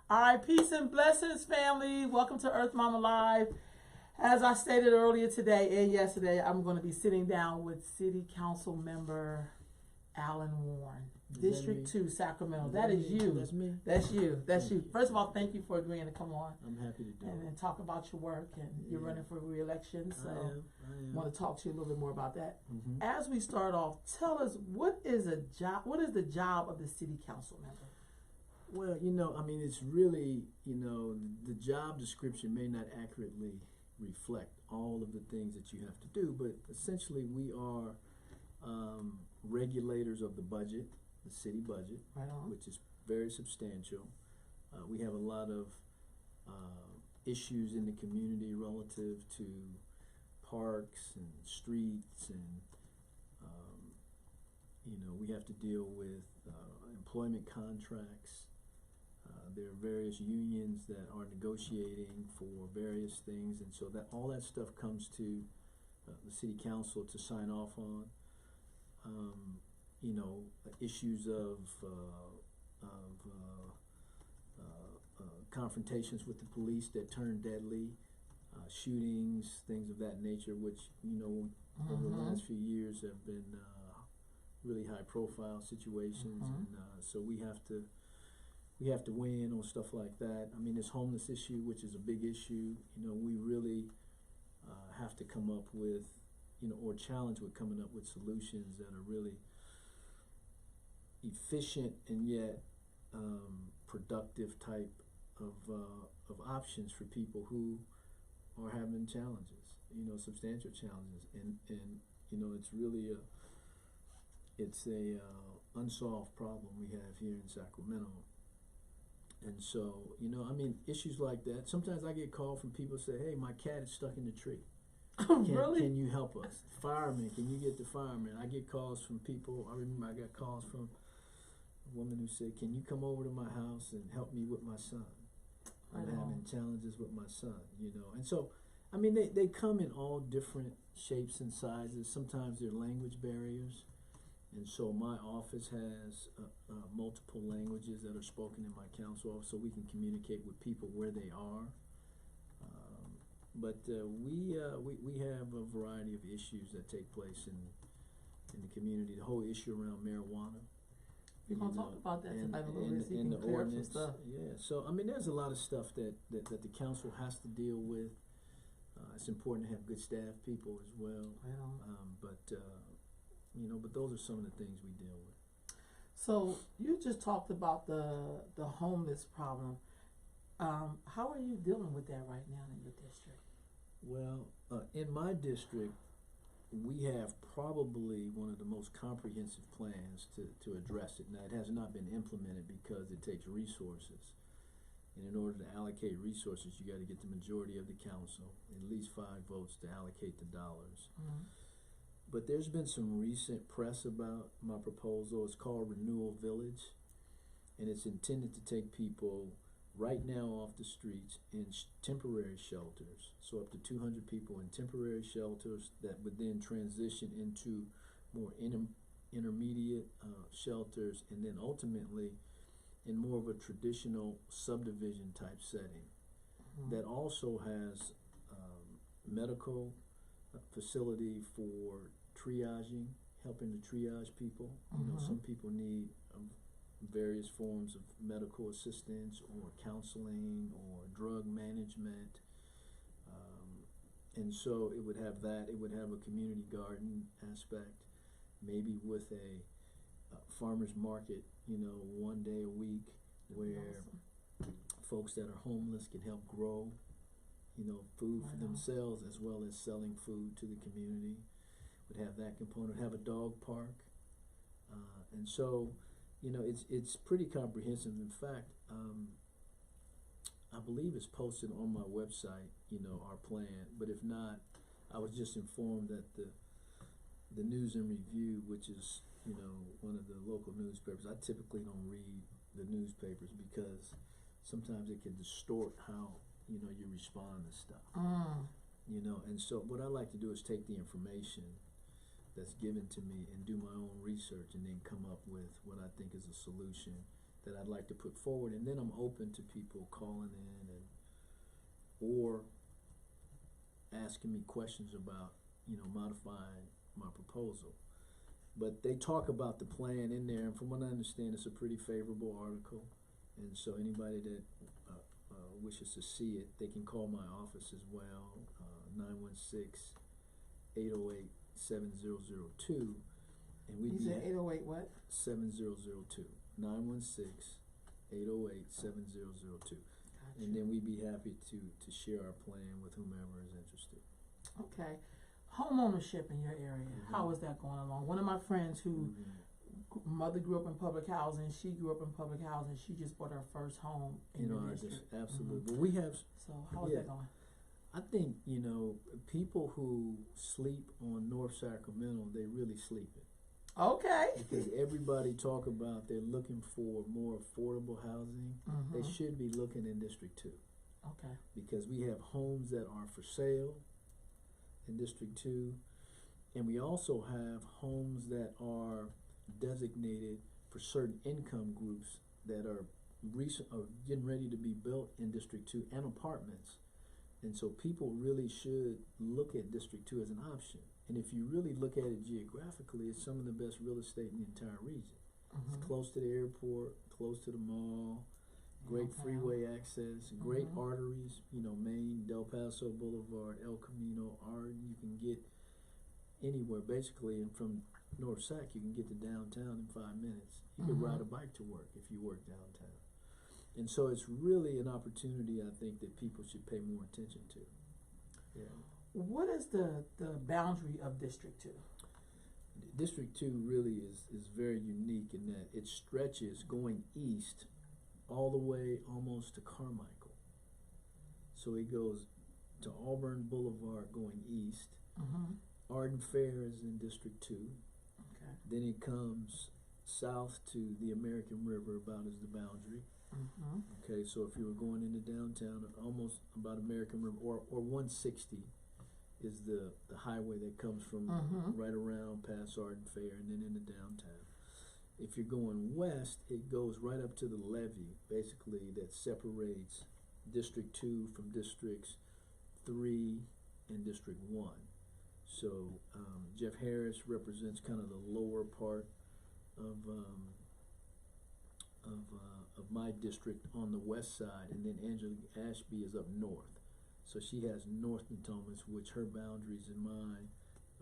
All right, peace and blessings, family. Welcome to Earth Mama Live. As I stated earlier today and yesterday, I'm going to be sitting down with City Council Member Alan Warren, District 2, Sacramento. That is you. That's me. That's you. That's you. First of all, thank you for agreeing to come on. I'm happy to do and talk about your work. And you're running for re-election, so I want to talk to you a little bit more about that. Mm-hmm. As we start off, tell us what is a job? What is the job of the City Council member? Well, it's really, the job description may not accurately reflect all of the things that you have to do, but essentially we are regulators of the budget, the city budget, Right on. which is very substantial. We have a lot of issues in the community relative to parks and streets, and we have to deal with employment contracts. There are various unions that are negotiating for various things, and so that all that stuff comes to the city council to sign off on. Issues of confrontations with the police that turn deadly, shootings, things of that nature, which over the last few years have been really high-profile situations, and so we have to weigh in on stuff like that. I mean, this homeless issue, which is a big issue, we really have to come up with, or challenge with coming up with solutions that are really efficient and yet productive type of options for people who are having challenges, substantial challenges, and it's really a unsolved problem we have here in Sacramento. And so, issues like that. Sometimes I get called from people say, "Hey, my cat is stuck in the tree. Really? Can you help us? Firemen, can you get the firemen?" I get calls from people. I remember I got calls from a woman who said, "Can you come over to my house and help me with my son? I'm having challenges with my son," And so, they come in all different shapes and sizes. Sometimes they're language barriers. And so my office has multiple languages that are spoken in my council office, so we can communicate with people where they are. But we have a variety of issues that take place in the community. The whole issue around marijuana. We're gonna talk about that tonight a little bit. So you and can the clear up some ordinance. stuff. Yeah. So there's a lot of stuff that the council has to deal with. It's important to have good staff people as well. Right on. But those are some of the things we deal with. So you just talked about the homeless problem. How are you dealing with that right now in your district? Well, in my district, we have probably one of the most comprehensive plans to address it. Now, it has not been implemented because it takes resources. And in order to allocate resources, you got to get the majority of the council, at least 5 votes to allocate the dollars. Mm-hmm. But there's been some recent press about my proposal. It's called Renewal Village, and it's intended to take people right now off the streets in temporary shelters. So up to 200 people in temporary shelters that would then transition into more intermediate shelters, and then ultimately in more of a traditional subdivision type setting that also has medical facility for triaging, helping to triage people. Some people need various forms of medical assistance or counseling or drug management, and so it would have that. It would have a community garden aspect, maybe with a farmer's market, one day a week, where folks that are homeless can help grow food for themselves, as well as selling food to the community. Would have that component. Have a dog park, and so it's pretty comprehensive. In fact, I believe it's posted on my website. Our plan. But if not, I was just informed that the News and Review, which is one of the local newspapers. I typically don't read the newspapers because sometimes it can distort how you respond to stuff. And so what I like to do is take the information that's given to me and do my own research, and then come up with what I think is a solution that I'd like to put forward, and then I'm open to people calling in and or asking me questions about, modifying my proposal. But they talk about the plan in there, and from what I understand, it's a pretty favorable article. And so anybody that wishes to see it, they can call my office as well, 916-808-7002. And we'd You be said 808 what? 7002. 916-808-7002. And then we'd be happy to share our plan with whomever is interested. Okay. Home ownership in your area, how is that going along? One of my friends who mother grew up in public housing, she grew up in public housing, she just bought her first home in the district. Absolutely. But we have, So how is that going? I think, people who sleep on North Sacramento, they really sleeping. Okay. Because everybody talk about they're looking for more affordable housing. They should be looking in District 2. Okay. Because we have homes that are for sale in District 2, and we also have homes that are designated for certain income groups that are getting ready to be built in District 2, and apartments. And so people really should look at District 2 as an option. And if you really look at it geographically, it's some of the best real estate in the entire region. It's close to the airport, close to the mall, great freeway access, great arteries, Maine, Del Paso Boulevard, El Camino, Arden. You can get anywhere basically, and from North Sac you can get to downtown in 5 minutes. You can ride a bike to work if you work downtown. And so it's really an opportunity I think that people should pay more attention to. Yeah. What is the boundary of District 2? District 2 really is very unique in that it stretches going east all the way almost to Carmichael. So it goes to Auburn Boulevard going east. Arden Fair is in District 2. Okay. Then it comes south to the American River about as the boundary. Okay, so if you were going into downtown, almost about American River, or 160 is the highway that comes from right around past Arden Fair and then into downtown. If you're going west, it goes right up to the levee, basically, that separates District 2 from Districts 3 and District 1. So Jeff Harris represents kind of the lower part of my district on the west side, and then Angela Ashby is up north. So she has North Natomas, which her boundaries and mine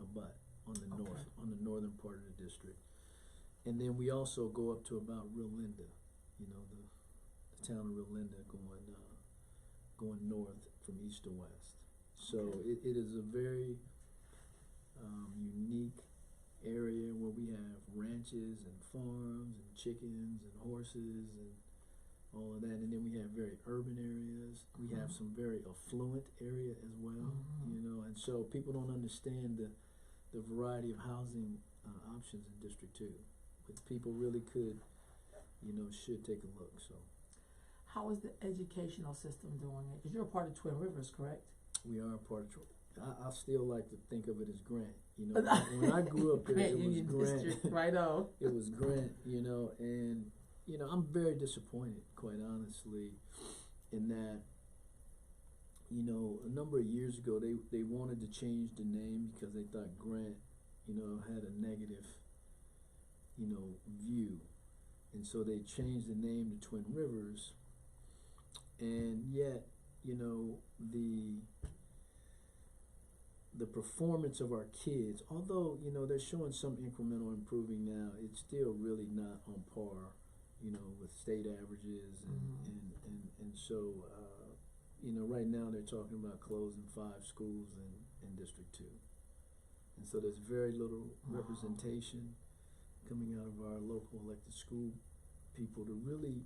abut on the north, on the northern part of the district. And then we also go up to about Rio Linda, the town of Rio Linda going north from east to west. So it is a very unique area where we have ranches and farms and chickens and horses and all of that. And then we have very urban areas. We have some very affluent area as well, and so people don't understand the variety of housing options in District 2. But people really should take a look. So, How is the educational system doing it? Because you're a part of Twin Rivers, correct? we are a part of. I still like to think of it as Grant. When I grew up there, it was Grant. District, right on. It was Grant. And I'm very disappointed, quite honestly, in that. A number of years ago, they wanted to change the name because they thought Grant, had a negative, view. And so they changed the name to Twin Rivers. And yet, the performance of our kids, although, they're showing some incremental improving now, it's still really not on par, with state averages. And so, right now they're talking about closing 5 schools in District 2. And so there's very little representation coming out of our local elected school people to really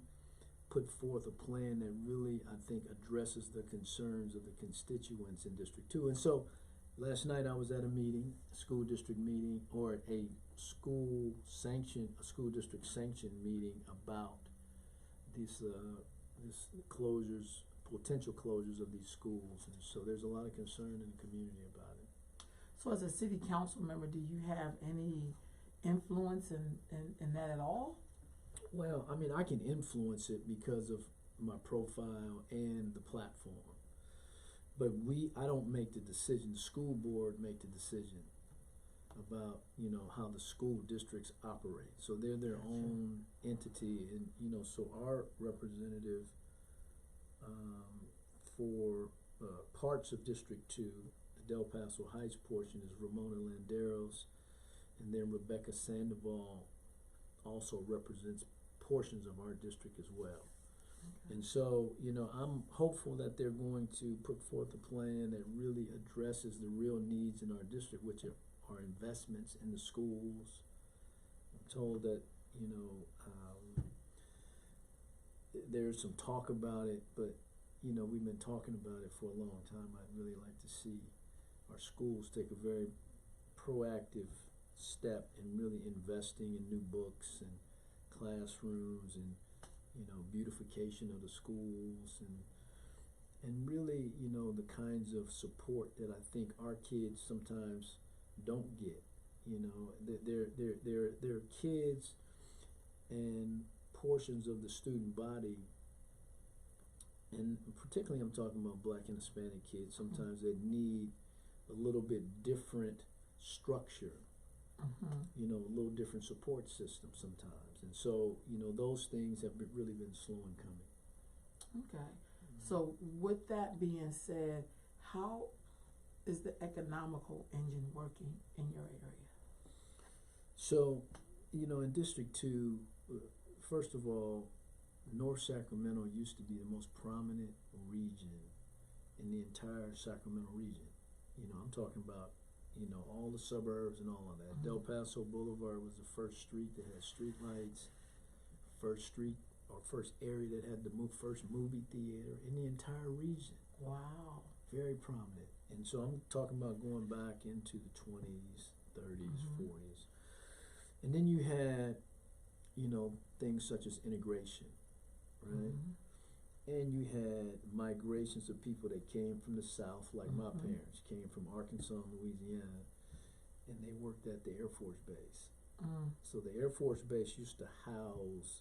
put forth a plan that really, I think, addresses the concerns of the constituents in District 2. And so last night I was at a meeting, a school district meeting, or a school district sanctioned meeting about these closures, potential closures of these schools. And so there's a lot of concern in the community about it. So as a city council member, do you have any influence in that at all? Well, I mean, I can influence it because of my profile and the platform. But I don't make the decision. The school board make the decision about, how the school districts operate. So they're their Gotcha. own entity, and, so our representative, for parts of District 2, the Del Paso Heights portion, is Ramona Landeros, and then Rebecca Sandoval also represents portions of our district as well. Okay. And so, I'm hopeful that they're going to put forth a plan that really addresses the real needs in our district, which are investments in the schools. I'm told that, there's some talk about it, but, we've been talking about it for a long time. I'd really like to see our schools take a very proactive step in really investing in new books and classrooms and, beautification of the schools and really, the kinds of support that I think our kids sometimes don't get. They're kids and portions of the student body, and particularly I'm talking about Black and Hispanic kids, sometimes that need a little bit different structure, a little different support system sometimes. And so, those things have really been slow in coming. Okay. So with that being said, how is the economical engine working in your area? So, in District 2, first of all, North Sacramento used to be the most prominent region in the entire Sacramento region. I'm talking about, all the suburbs and all of that. Del Paso Boulevard was the first street that had street lights, first area that had the first movie theater in the entire region. Wow. Very prominent. And so I'm talking about going back into the 20s, 30s, 40s. And then you had, things such as integration, right? And you had migrations of people that came from the South, like my parents came from Arkansas and Louisiana, and they worked at the Air Force Base. So the Air Force Base used to house,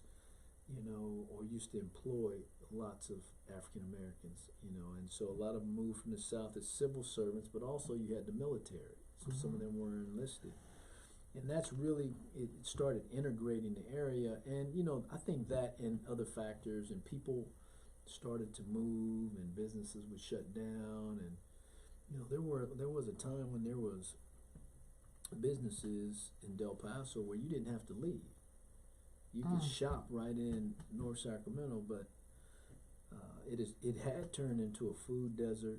or used to employ lots of African Americans, and so a lot of them moved from the South as civil servants, but also you had the military, so some of them were enlisted. And that's really, it started integrating the area, and I think that and other factors, and people started to move, and businesses would shut down, and there was a time when there was businesses in Del Paso where you didn't have to leave. You could shop right in North Sacramento, but it had turned into a food desert.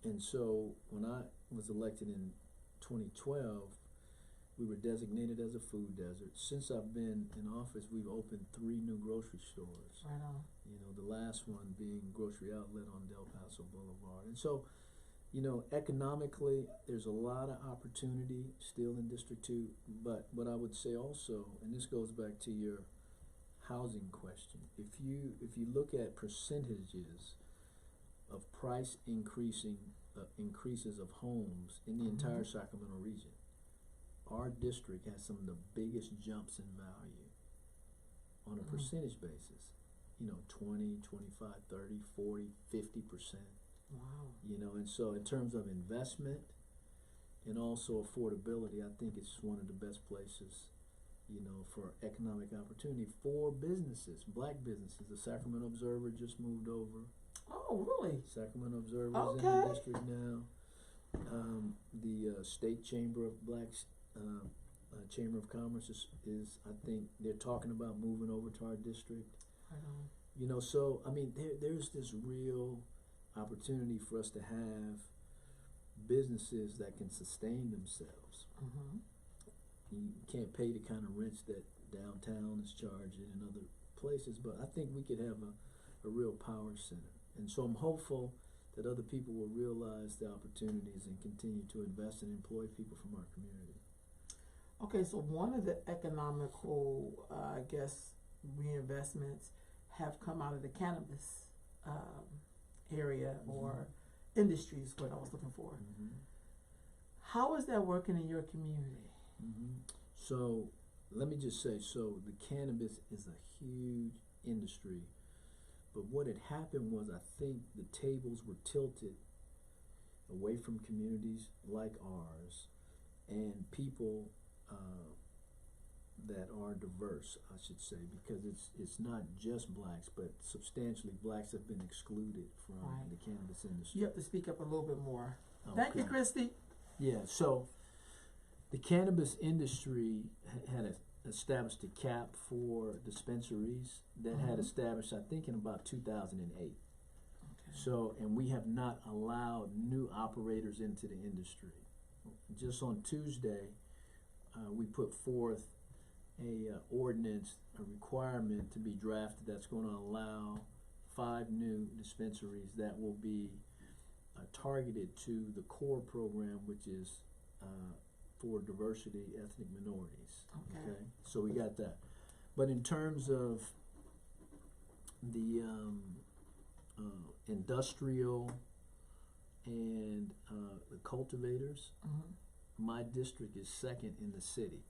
And so when I was elected in 2012, we were designated as a food desert. Since I've been in office, we've opened 3 new grocery stores. Right on. The last one being Grocery Outlet on Del Paso Boulevard. And so, economically, there's a lot of opportunity still in District 2, but what I would say also, and this goes back to your housing question, if you look at percentages of price increases of homes in the entire Sacramento region, our district has some of the biggest jumps in value on a percentage basis. 20, 25, 30, 40, 50%. Wow. And so in terms of investment and also affordability, I think it's one of the best places, for economic opportunity for businesses, Black businesses. The Sacramento Observer just moved over. Oh, really? Sacramento Observer is in the district now. The State Chamber of Blacks, Chamber of Commerce is, I think, they're talking about moving over to our district. Right on. So, I mean, there's this real opportunity for us to have businesses that can sustain themselves. You can't pay the kind of rents that downtown is charging and other places, but I think we could have a real power center. And so I'm hopeful that other people will realize the opportunities and continue to invest and employ people from our community. Okay, so one of the economical, reinvestments have come out of the cannabis area or industry is what I was looking for. How is that working in your community? So let me just say, so the cannabis is a huge industry, but what had happened was I think the tables were tilted away from communities like ours and people that are diverse, I should say, because it's not just blacks, but substantially blacks have been excluded from Right. the cannabis industry. You have to speak up a little bit more. Thank you, Okay. Christy. Yeah, so the cannabis industry had established a cap for dispensaries that had Mhm. established, I think, in about 2008. Okay. So, and we have not allowed new operators into the industry. Just on Tuesday, we put forth a ordinance, a requirement to be drafted that's going to allow 5 new dispensaries that will be targeted to the core program, which is for diversity, ethnic minorities. Okay. So we got that. But in terms of the industrial and the cultivators, Mhm. my district is second in the city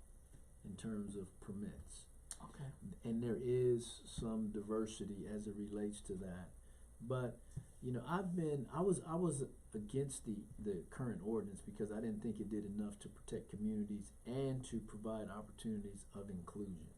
in terms of permits. Okay. And there is some diversity as it relates to that. But you know, I was against the current ordinance because I didn't think it did enough to protect communities and to provide opportunities of inclusion.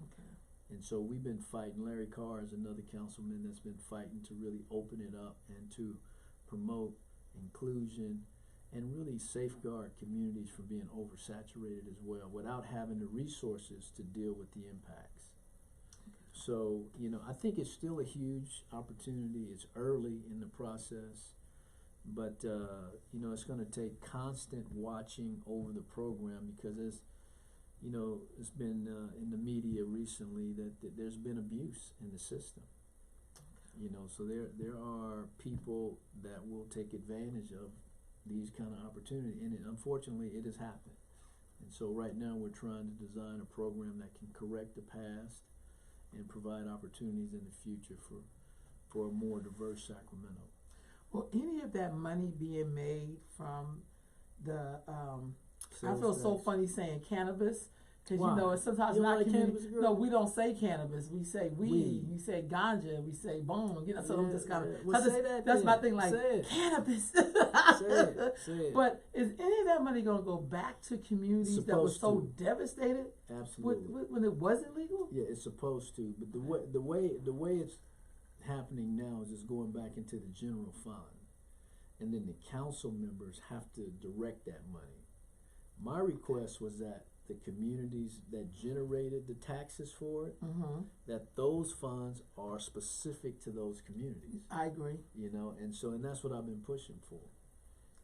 Okay. And so we've been fighting. Larry Carr is another councilman that's been fighting to really open it up and to promote inclusion and really safeguard communities from being oversaturated as well without having the resources to deal with the impacts. So, you know, I think it's still a huge opportunity. It's early in the process, but, you know, it's going to take constant watching over the program because you know, it's been in the media recently that there's been abuse in the system. You know, so there are people that will take advantage of these kind of opportunities, and unfortunately, it has happened. And so right now, we're trying to design a program that can correct the past and provide opportunities in the future for a more diverse Sacramento. Will any of that money being made from the I Sales feel so tax. funny saying cannabis because Why? you know it's sometimes You don't not like community. cannabis, girl? No, we don't say cannabis. We say weed. Weed. We say ganja. We say bone. You know, so I'm just kind of. Well, say that That's then. my thing. Like Say it. cannabis. Say it. Say it. But is any of that money going to go back to communities that were Supposed so to. devastated Absolutely. when it wasn't legal? Yeah, it's supposed to, but the way it's happening now is it's going back into the general fund, and then the council members have to direct that money. My request was that the communities that generated the taxes for it, Mm-hmm. that those funds are specific to those communities. I agree. You know, and that's what I've been pushing for.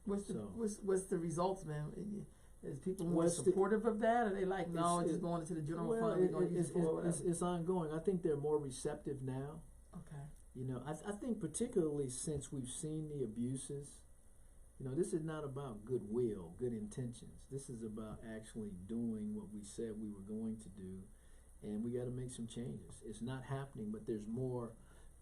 What's the So- what's the results, man? Is people more What's the- supportive of that? Or are they like, no, it's just it- going into the general Well, fund? We're going to use it for whatever. it's ongoing. I think they're more receptive now. Okay. You know, I think particularly since we've seen the abuses, you know, this is not about goodwill, good intentions. This is about actually doing what we said we were going to do, and we got to make some changes. It's not happening, but there's more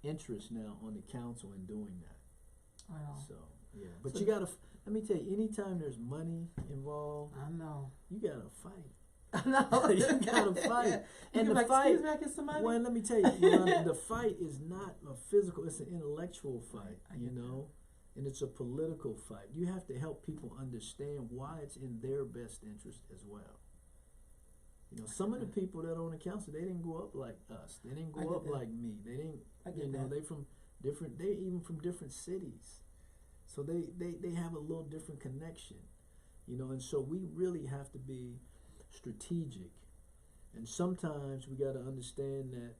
interest now on the council in doing that. I know. So, yeah. But So- you got to, let me tell you, anytime there's money involved, I know. you got to fight. I know. You gotta fight. You And can the like, fight, excuse me, I get some money. well, let me tell you, Yolanda, the fight is not a physical, it's an intellectual fight, I you get know? And it's a political fight. You have to help people understand why it's in their best interest as well. You know, some of the people that are on the council, they didn't grow up like us. They didn't I grow get up that. like me. They didn't, I get you know, that. they even from different cities. So they have a little different connection, you know, and so we really have to be strategic. And sometimes we got to understand that,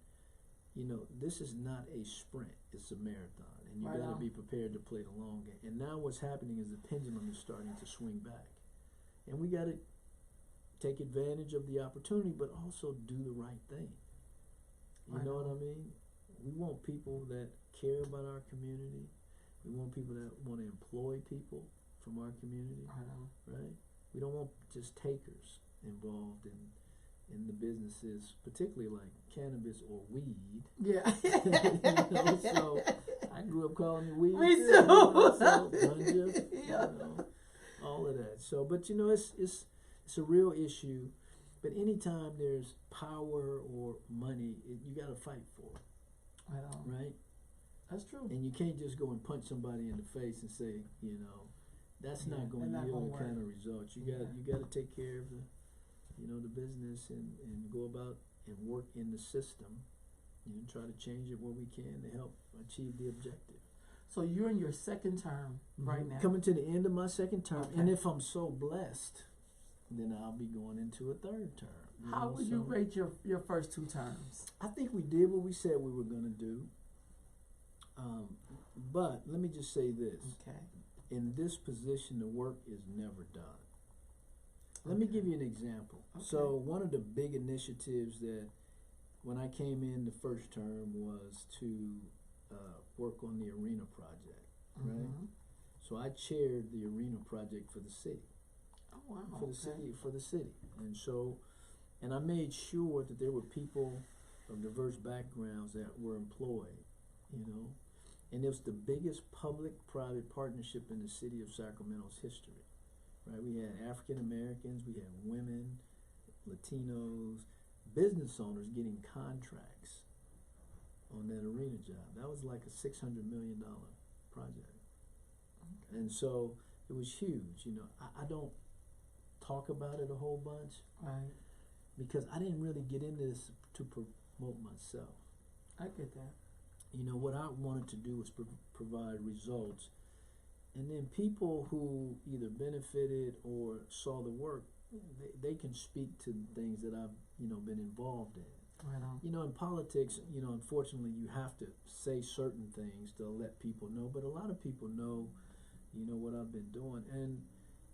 you know, this is not a sprint, it's a marathon. And you Right got to on. be prepared to play the long game. And now what's happening is the pendulum is starting to swing back. And we got to take advantage of the opportunity, but also do the right thing. You Right know on. what I mean? We want people that care about our community. We want people that want to employ people from our community, I know. right? We don't want just takers involved in the businesses, particularly like cannabis or weed. Yeah. You know, so I grew up calling it weed. Me too, too. you know, so ganja, Yeah. you know, all of that. So, but you know, it's a real issue. But anytime there's power or money, you got to fight for it, Right on. right? That's true. And you can't just go and punch somebody in the face and say, you know, that's Yeah, not going they're to not yield gonna the kind work. of results. Yeah. You got to take care of the, you know, the business and go about and work in the system, you know, try to change it where we can to help achieve the objective. So you're in your second term right now. Coming to the end of my second term, and Okay. if I'm so blessed, then I'll be going into a third term. How would you so rate your first 2 terms? I think we did what we said we were going to do. But let me just say this. Okay. In this position, the work is never done. Let me Okay. give you an example. Okay. So one of the big initiatives that when I came in the first term was to work on the arena project, right? Mhm. So I chaired the arena project for the city. Oh wow. For the city. And I made sure that there were people of diverse backgrounds that were employed, you know. And it was the biggest public-private partnership in the city of Sacramento's history, right? We had African Americans, we had women, Latinos, business owners getting contracts on that arena job. That was like a $600 million project. Okay. And so it was huge, you know. I don't talk about it a whole bunch Right. because I didn't really get into this to promote myself. I get that. You know, what I wanted to do was provide results. And then people who either benefited or saw the work, they can speak to things that I've, you know, been involved in. Right on. You know, in politics, you know, unfortunately, you have to say certain things to let people know. But a lot of people know, you know, what I've been doing.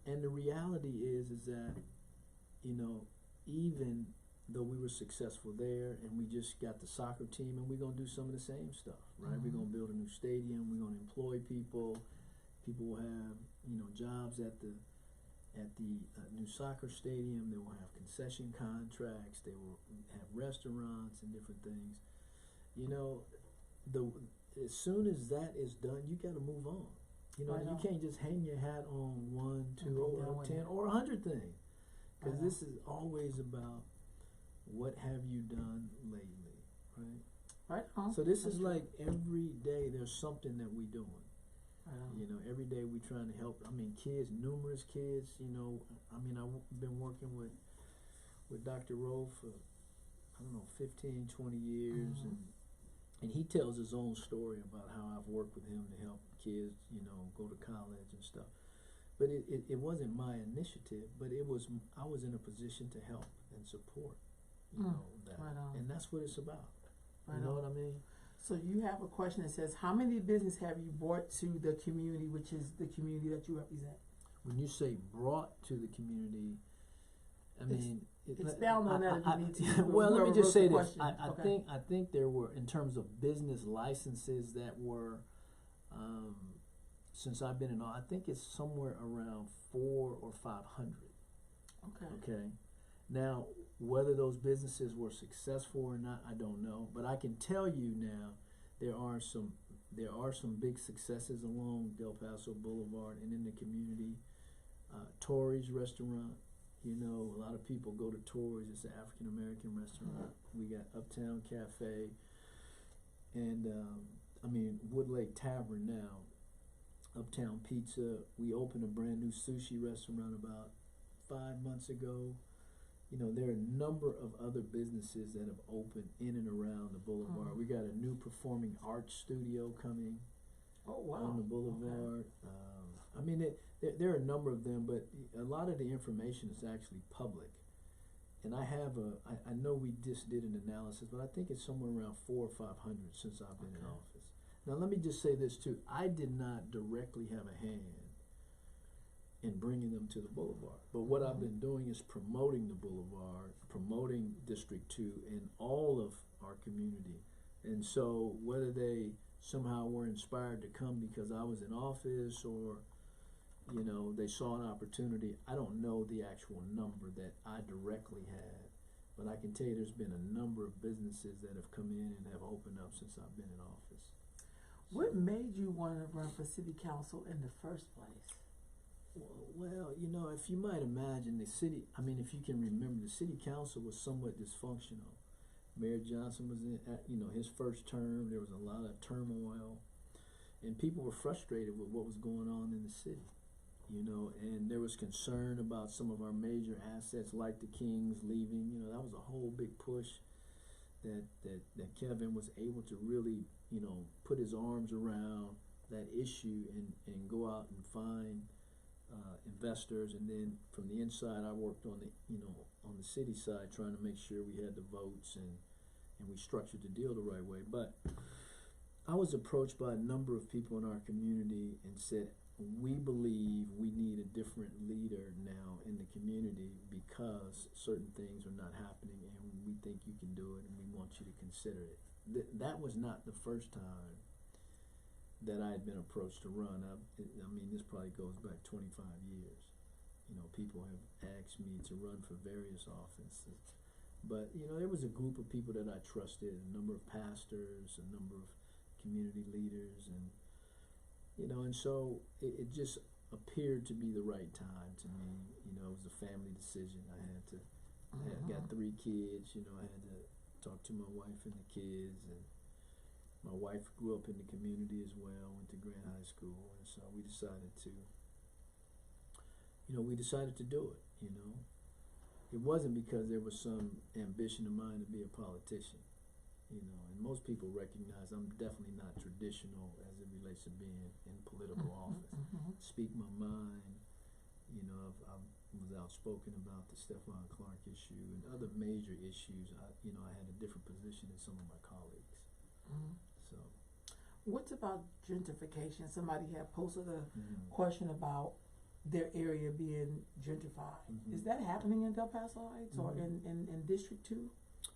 And the reality is that, you know, even though we were successful there and we just got the soccer team and we're going to do some of the same stuff, right? Mhm. We're going to build a new stadium. We're going to employ people. People will have, you know, jobs at the new soccer stadium. They will have concession contracts. They will have restaurants and different things. You know, as soon as that is done, you got to move on. You know, Right you on. can't just hang your hat on 1, 2, And be done or with 10, it. or 100 things. Because Right on. this is always about what have you done lately, right? Right on. So this That's is true. like every day there's something that we're doing. Right on. You know, every day we're trying to help. I mean, kids, numerous kids. You know, I mean, I've been working with Dr. Rowe for, I don't know, 15, 20 years, Mhm. and he tells his own story about how I've worked with him to help kids, you know, go to college and stuff. But it wasn't my initiative, but I was in a position to help and support, you know, that. Right on. And that's what it's about. Right You know on. what I mean? So you have a question that says, how many business have you brought to the community, which is the community that you represent? When you say brought to the community, I mean, Expound on that if you need to. Well, let me Whoever just wrote say the this. question. I Okay. think there were, in terms of business licenses that were, since I've been in, I think it's somewhere around 400 or 500. Okay. Okay. Now, whether those businesses were successful or not, I don't know. But I can tell you now, there are some big successes along Del Paso Boulevard and in the community. Tori's restaurant, you know, a lot of people go to Tori's. It's an African American restaurant. We got Uptown Cafe, and I mean Wood Lake Tavern now. Uptown Pizza. We opened a brand new sushi restaurant about 5 months ago. You know, there are a number of other businesses that have opened in and around the boulevard. We got a new performing arts studio coming Oh wow. on the boulevard. I mean, there are a number of them, but a lot of the information is actually public. And I know we just did an analysis, but I think it's somewhere around 400 or 500 since I've been in Okay. office. Now, let me just say this too. I did not directly have a hand in bringing them to the boulevard. But what I've been doing is promoting the boulevard, promoting District 2 in all of our community. And so whether they somehow were inspired to come because I was in office or, you know, they saw an opportunity, I don't know the actual number that I directly had. But I can tell you there's been a number of businesses that have come in and have opened up since I've been in office. What made you want to run for city council in the first place? Well, you know, if you might imagine the city, I mean, if you can remember, the city council was somewhat dysfunctional. Mayor Johnson was in, you know, his first term. There was a lot of turmoil, and people were frustrated with what was going on in the city. You know, and there was concern about some of our major assets, like the Kings leaving. You know, that was a whole big push that Kevin was able to really, you know, put his arms around that issue and go out and find investors. And then from the inside, I worked on the, you know, on the city side, trying to make sure we had the votes and we structured the deal the right way. But I was approached by a number of people in our community and said, we believe we need a different leader now in the community because certain things are not happening, and we think you can do it, and we want you to consider it. That was not the first time that I had been approached to run. I mean, this probably goes back 25 years. You know, people have asked me to run for various offices. But, you know, there was a group of people that I trusted, a number of pastors, a number of community leaders, and you know, and so it just appeared to be the right time to me. You know, it was a family decision. I had to, I got 3 kids, you know, I had to talk to my wife and the kids, and my wife grew up in the community as well, went to Grant High School, and so we decided to, you know, do it, you know. It wasn't because there was some ambition of mine to be a politician. You know, and most people recognize I'm definitely not traditional as it relates to being in political office. Speak my mind. You know, I was outspoken about the Stephon Clark issue and other major issues. I had a different position than some of my colleagues. So, What about gentrification? Somebody had posted a question about their area being gentrified. Is that happening in Del Paso Heights or in District 2?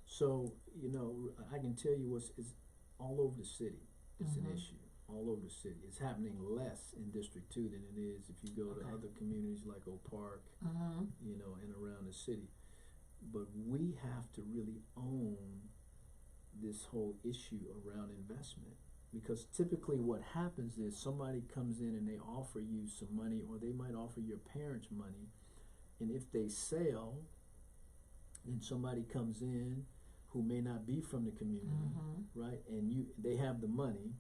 So, you know, I can tell you is all over the city. It's an issue all over the city. It's happening less in District 2 than it is if you go to other communities like Oak Park, you know, and around the city. But we have to really own this whole issue around investment, because typically what happens is somebody comes in and they offer you some money, or they might offer your parents money, and if they sell, then somebody comes in who may not be from the community, right? And they have the money,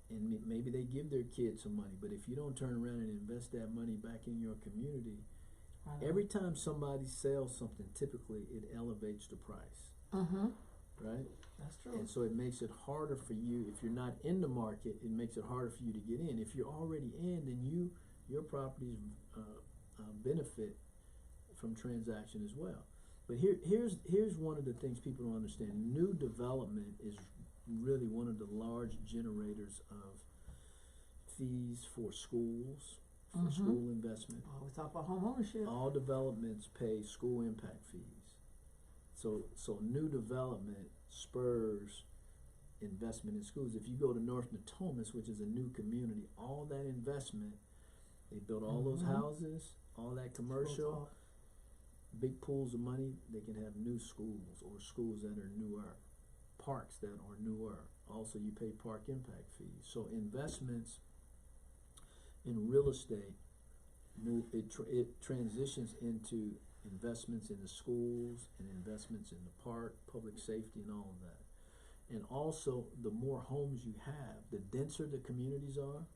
and maybe they give their kids some money. But if you don't turn around and invest that money back in your community, every time somebody sells something, typically it elevates the price, right? That's true. And so it makes it harder for you. If you're not in the market, it makes it harder for you to get in. If you're already in, then your properties benefit from transaction as well. But here's one of the things people don't understand. New development is really one of the large generators of fees for schools, for school investment. Oh, we talk about home ownership. All developments pay school impact fees. So new development spurs investment in schools. If you go to North Natomas, which is a new community, all that investment, they built all those houses, all that commercial, big pools of money. They can have new schools, or schools that are newer, parks that are newer. Also, you pay park impact fees. So investments in real estate, it transitions into investments in the schools and investments in the park, public safety, and all of that. And also, the more homes you have, the denser the communities are,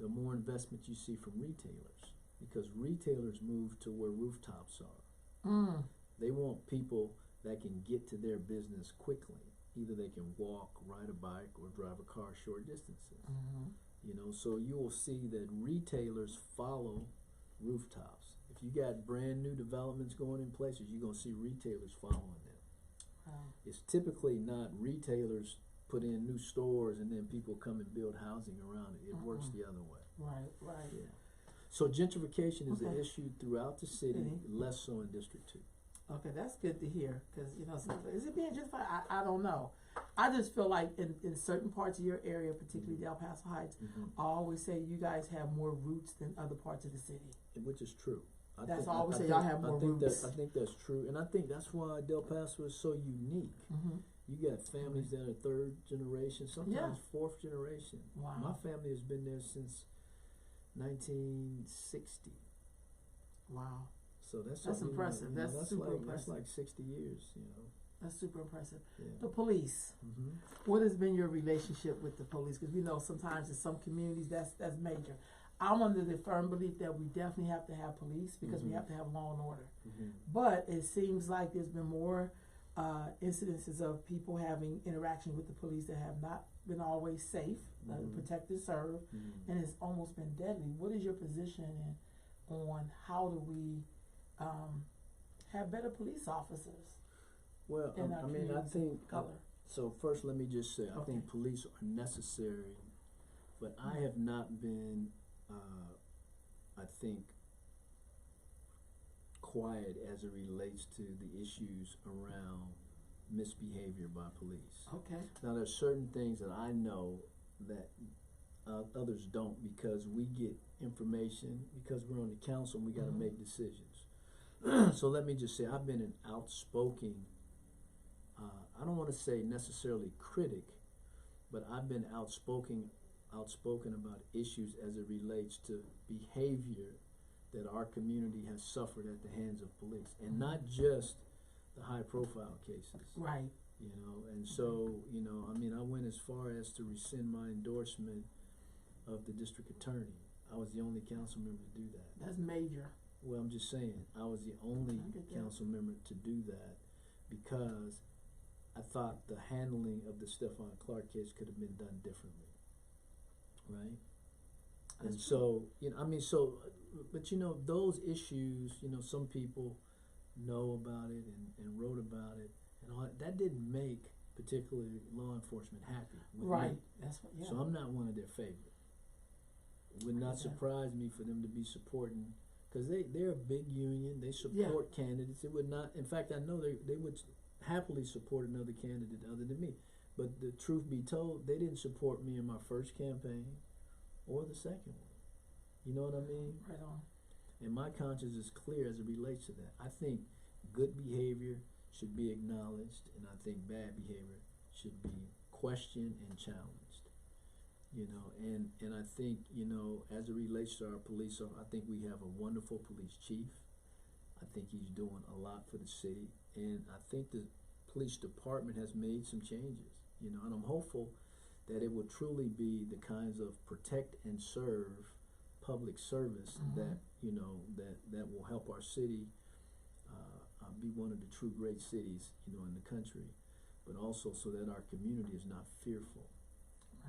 the more investment you see from retailers, because retailers move to where rooftops are. They want people that can get to their business quickly. Either they can walk, ride a bike, or drive a car short distances. You know, so you will see that retailers follow rooftops. If you got brand new developments going in places, you're going to see retailers following them. It's typically not retailers put in new stores and then people come and build housing around it. It works the other way. Right. Yeah. So gentrification is an issue throughout the city, less so in District 2. Okay, that's good to hear, because, you know, is it being gentrified? I don't know. I just feel like in certain parts of your area, particularly Del Paso Heights, I always say you guys have more roots than other parts of the city. Which is true. That's all I always say, y'all have more roots. I think that's true, and I think that's why Del Paso is so unique. You got families that are third generation, sometimes fourth generation. Wow. My family has been there since 1960. Wow. So that's Impressive. You know, That's super like, impressive. That's like 60 years. You know. That's super impressive. Yeah. The police. Mm-hmm. What has been your relationship with the police? Because we know sometimes in some communities that's major. I'm under the firm belief that we definitely have to have police because we Mhm. have to have law and order. Mm-hmm. But it seems like there's been more incidences of people having interaction with the police that have not been always safe, Mhm. protect and serve, Mm-hmm. and it's almost been deadly. What is your position on how do we have better police officers Well, in our I mean, I communities think of color? so. First, let me just say, I Okay. think police are necessary, but I have not been, I think, quiet as it relates to the issues around misbehavior by police. Okay. Now, there's certain things that I know that others don't because we get information because we're on the council and we got to Mhm. make decisions. So let me just say, I've been an outspoken. I don't want to say necessarily critic, but I've been outspoken about issues as it relates to behavior that our community has suffered at the hands of police, and not just the high-profile cases. Right. You know, and so, you know, I mean, I went as far as to rescind my endorsement of the district attorney. I was the only council member to do that. That's major. Well, I'm just saying, I was the only I get that. council member to do that because I thought the handling of the Stephon Clark case could have been done differently, right? And That's so, you know, I mean, but you know, those issues, you know, some people know about it and wrote about it and all that didn't make particularly law enforcement happy with Right. me. That's what. Yeah. So I'm not one of their favorite. It would not Okay. surprise me for them to be supporting, because they're a big union. They support candidates. It would not. In fact, I know they would happily support another candidate other than me. But the truth be told, they didn't support me in my first campaign or the second one. You know what I mean? Right on. And my conscience is clear as it relates to that. I think good behavior should be acknowledged, and I think bad behavior should be questioned and challenged. You know, and I think, you know, as it relates to our police, I think we have a wonderful police chief. I think he's doing a lot for the city, and I think the police department has made some changes. You know, and I'm hopeful that it will truly be the kinds of protect and serve public service Mhm. that, you know, that will help our city be one of the true great cities, you know, in the country, but also so that our community is not fearful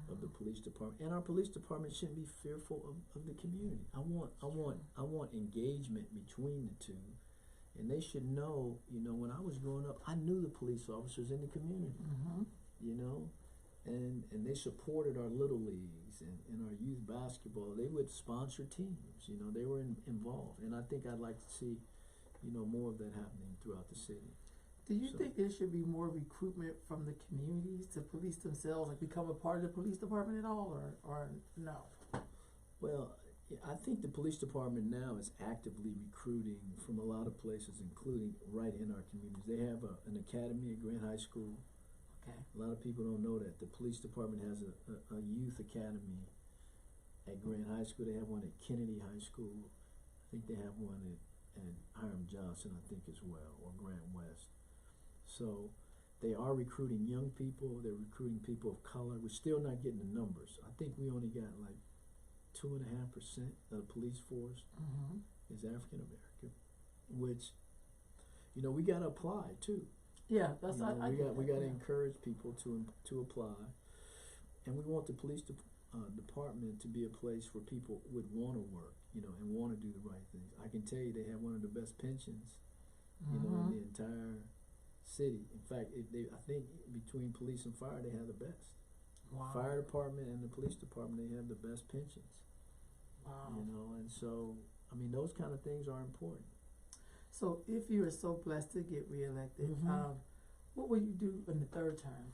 of the police department, and our police department shouldn't be fearful of the community. I want engagement between the two, and they should know. You know, when I was growing up, I knew the police officers in the community. Mm-hmm. You know, and they supported our little leagues and our youth basketball. They would sponsor teams. You know, they were involved, and I think I'd like to see, you know, more of that happening throughout the city. Do you So- think there should be more recruitment from the communities to police themselves, like become a part of the police department at all, or no? Well, I think the police department now is actively recruiting from a lot of places, including right in our communities. They have an academy at Grant High School. Okay. A lot of people don't know that. The police department has a youth academy at Grant High School. They have one at Kennedy High School. I think they have one at Hiram Johnson, I think, as well, or Grant West. So they are recruiting young people. They're recruiting people of color. We're still not getting the numbers. I think we only got like 2.5% of the police force Mm-hmm. is African American, which, you know, we got to apply too. Yeah, that's You know, I we get got that, to yeah. encourage people to apply, and we want the police department to be a place where people would want to work, you know, and want to do the right things. I can tell you they have one of the best pensions, you know, in Mhm. the entire city. In fact, I think between police and fire, they have the best. Wow. Fire department and the police department, they have the best pensions. Wow. You know, and so I mean, those kind of things are important. So if you are so blessed to get reelected, Mhm. what will you do in the third term?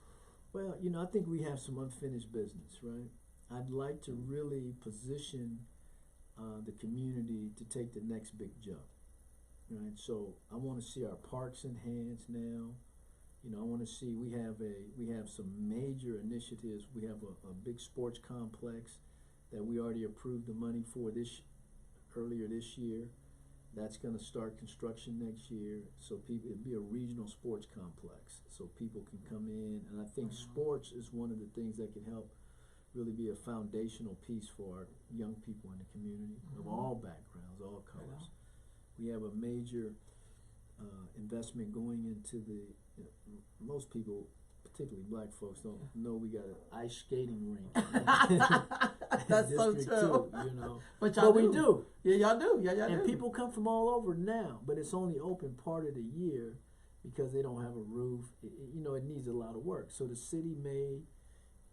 Well, you know, I think we have some unfinished business, right? I'd like to really position the community to take the next big jump, right? So I want to see our parks enhanced now. You know, I want to see we have some major initiatives. We have a big sports complex that we already approved the money for earlier this year. That's going to start construction next year. So people, it'll be a regional sports complex, so people can come in. And I think sports is one of the things that can help really be a foundational piece for our young people in the community of all backgrounds, all colors. We have a major investment going into most people, particularly black folks, don't know we got an ice skating rink. That's so District true. 2, you know. But y'all we do. Yeah, y'all do. Yeah, y'all And do. people come from all over now, but it's only open part of the year because they don't have a roof. It needs a lot of work. So the city made,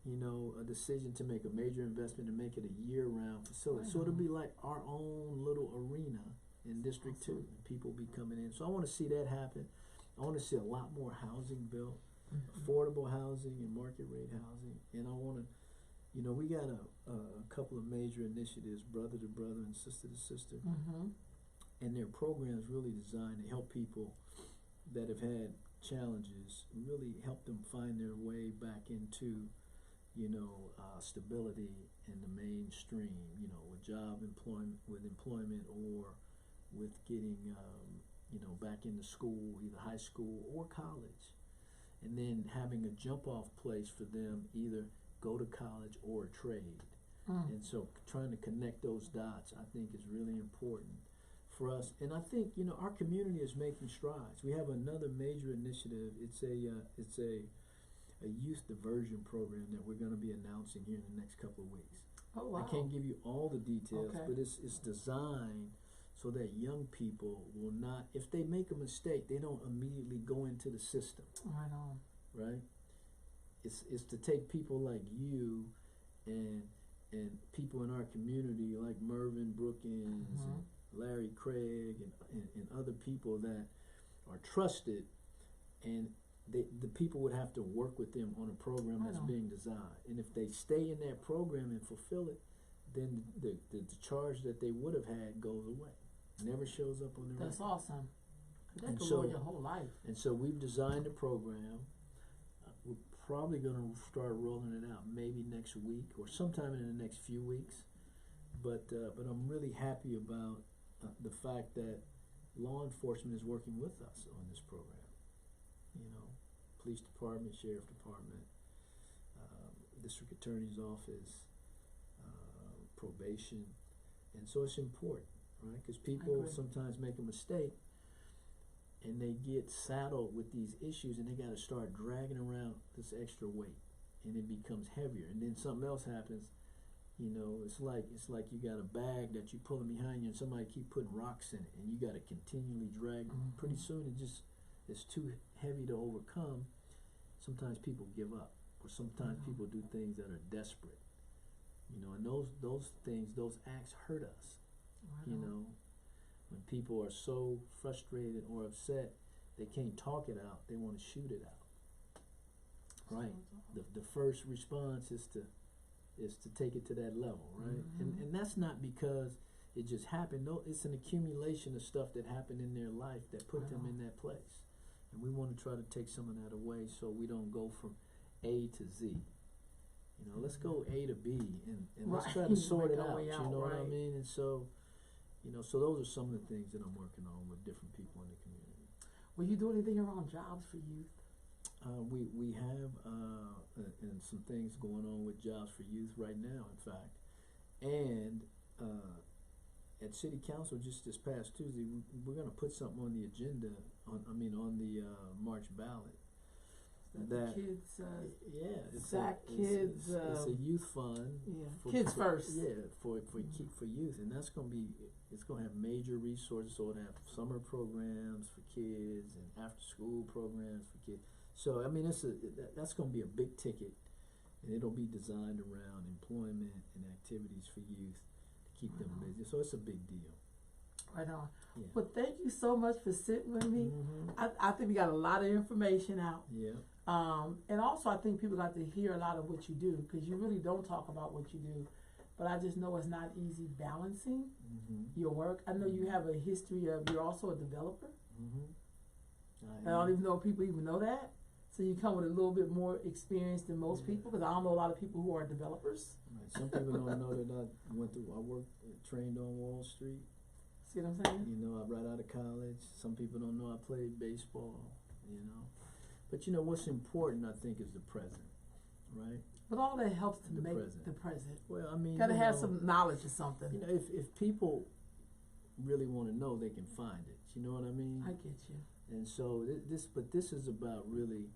a decision to make a major investment and make it a year-round facility. So it'll be like our own little arena in District 2. And people be coming in. So I want to see that happen. I want to see a lot more housing built, affordable housing and market rate housing. And I want to, we got a couple of major initiatives, brother to brother and sister to sister. And their programs really designed to help people that have had challenges, really help them find their way back into, stability in the mainstream, with employment or with getting, back into school, either high school or college. And then having a jump off place for them, either go to college or a trade. And so trying to connect those dots, I think, is really important for us. And I think, our community is making strides. We have another major initiative. It's a youth diversion program that we're going to be announcing here in the next couple of weeks. Oh, wow. I can't give you all the details, Okay. but it's designed so that young people will not, if they make a mistake, they don't immediately go into the system, Right on. right? It's to take people like you and people in our community like Mervyn Brookins and Larry Craig and other people that are trusted, and the people would have to work with them on a program that's being designed. And if they stay in that program and fulfill it, then the charge that they would have had goes away. Never shows up on the That's record. awesome. That And could so- ruin your whole life. And so we've designed a program. We're probably going to start rolling it out maybe next week or sometime in the next few weeks. But I'm really happy about the fact that law enforcement is working with us on this program. Police department, sheriff department, district attorney's office, probation. And so it's important, right? Because people agree. sometimes make a mistake and they get saddled with these issues and they got to start dragging around this extra weight, and it becomes heavier. And then something else happens. It's like you got a bag that you pulling behind you and somebody keep putting rocks in it, and you got to continually drag. Pretty soon it's too heavy to overcome. Sometimes people give up, or sometimes people do things that are desperate. And those acts hurt us. Right on. When people are so frustrated or upset, they can't talk it out, they want to shoot it out. Right? The first response is to take it to that level, right? And that's not because it just happened. No, it's an accumulation of stuff that happened in their life that put them in that place. And we want to try to take some of that away so we don't go from A to Z. Let's go A to B and let's try to sort it Make our out. way You out, know what I right. mean? And so, so those are some of the things that I'm working on with different people in the community. Will you do anything around jobs for youth? We have and some things going on with Jobs for Youth right now, in fact. And at City Council just this past Tuesday, we're going to put something on the agenda, on the March ballot. That Kids, it's SAC kids, it's a youth fund. Kids First. Yeah, for youth, and it's going to have major resources. So it'll have summer programs for kids and after school programs for kids. So that's going to be a big ticket, and it'll be designed around employment and activities for youth to keep them busy. So it's a big deal. Right on. Yeah. Well, thank you so much for sitting with me. I think we got a lot of information out. Yeah. And also I think people got to hear a lot of what you do, because you really don't talk about what you do. But I just know it's not easy balancing your work. I know you have a history of, you're also a developer. I don't even know if people even know that. So you come with a little bit more experience than most Yeah. people, because I don't know a lot of people who are developers. Right. Some people don't know that I worked, trained on Wall Street. See what I'm saying? You know, I right out of college. Some people don't know I played baseball. You know, but you know what's important, I think, is the present, right? But all that helps to The make present. the present. Well, I mean, Gotta you have know, some knowledge or something. You know, if people really want to know, they can find it. You know what I mean? I get you. And so this is about really,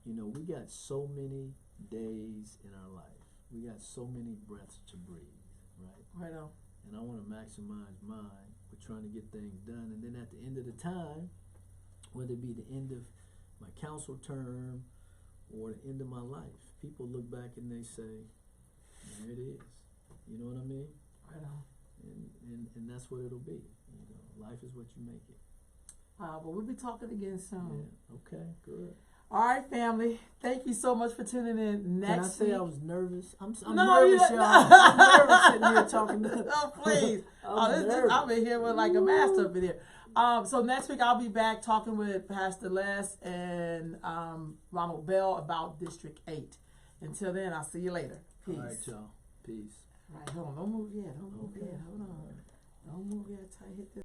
you know, we got so many days in our life. We got so many breaths to breathe, right? Right on. And I want to maximize mine. We're trying to get things done, and then at the end of the time, whether it be the end of my council term or the end of my life, people look back and they say, there it is. You know what I mean? Right on. And that's what it'll be. You know, life is what you make it. But we'll be talking again soon. Yeah. Okay. Good. All right, family. Thank you so much for tuning in. Next Can I say week. I was nervous? I'm No, nervous, you- y'all. I'm nervous sitting here talking to. Oh, please. I've been here with like a master up in here. So next week I'll be back talking with Pastor Les and Ronald Bell about District 8. Until then, I'll see you later. Peace. All right, y'all. Peace. All right, hold on. Don't move yet. Don't move Okay. yet. Hold on. Don't move yet. Till I hit this.